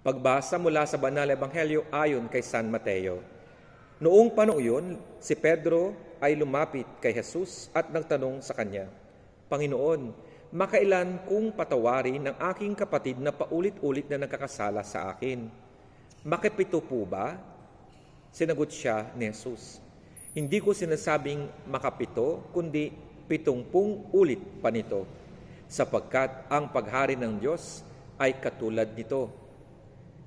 Pagbasa mula sa Banal na Ebanghelyo ayon kay San Mateo. Noong panahon yun, si Pedro ay lumapit kay Jesus at nagtanong sa kanya, Panginoon, makailan kong patawarin ng aking kapatid na paulit-ulit na nagkakasala sa akin? Makapito po ba? Sinagot siya ni Jesus, hindi ko sinasabing makapito, kundi 70 ulit pa nito, sapagkat ang paghari ng Diyos ay katulad nito.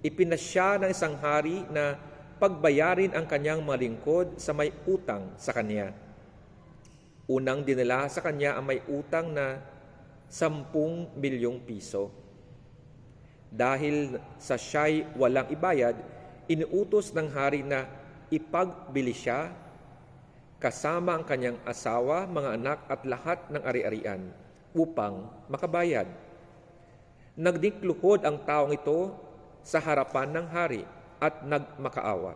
Ipinasya ng isang hari na pagbayarin ang kanyang mga lingkod sa may utang sa kanya. Unang dinala sa kanya ang may utang na 10 milyong piso. Dahil sa siya'y walang ibayad, inuutos ng hari na ipagbili siya kasama ang kanyang asawa, mga anak at lahat ng ari-arian upang makabayad. Nagdikluhod ang taong ito sa harapan ng hari at nagmakaawa.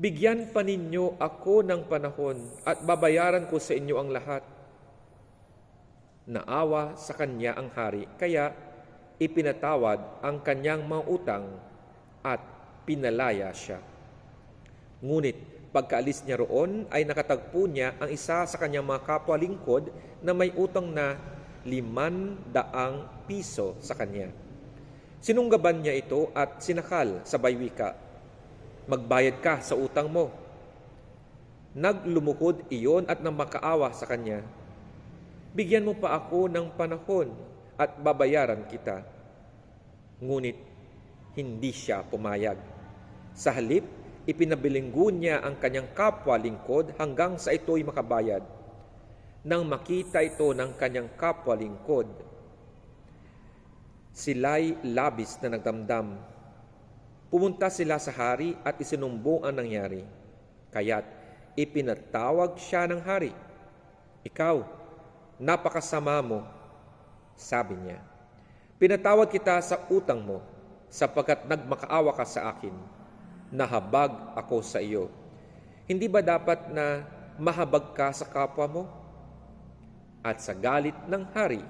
Bigyan pa ninyo ako ng panahon at babayaran ko sa inyo ang lahat. Naawa sa kanya ang hari, kaya ipinatawad ang kanyang mga utang at pinalaya siya. Ngunit pagkaalis niya roon ay nakatagpo niya ang isa sa kanyang mga kapwa lingkod na may utang na 500 piso sa kanya. Sinunggaban niya ito at sinakal sa baywika, magbayad ka sa utang mo. Naglumuhod iyon at nang makaawa sa kanya, bigyan mo pa ako ng panahon at babayaran kita. Ngunit hindi siya pumayag. Sa halip, ipinabilinggo niya ang kanyang kapwa lingkod hanggang sa ito'y makabayad. Nang makita ito ng kanyang kapwa lingkod, sila'y labis na nagdamdam. Pumunta sila sa hari at isinumbong ang nangyari. Kaya't ipinatawag siya ng hari. Ikaw, napakasama mo, sabi niya. Pinatawad kita sa utang mo, sapagkat nagmakaawa ka sa akin. Nahabag ako sa iyo. Hindi ba dapat na mahabag ka sa kapwa mo? At sa galit ng hari,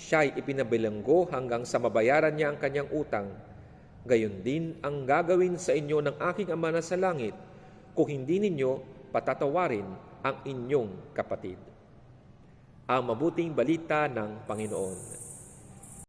siya'y ipinabilanggo hanggang sa mabayaran niya ang kanyang utang. Gayon din ang gagawin sa inyo ng aking Ama na sa langit kung hindi ninyo patatawarin ang inyong kapatid. Ang mabuting balita ng Panginoon.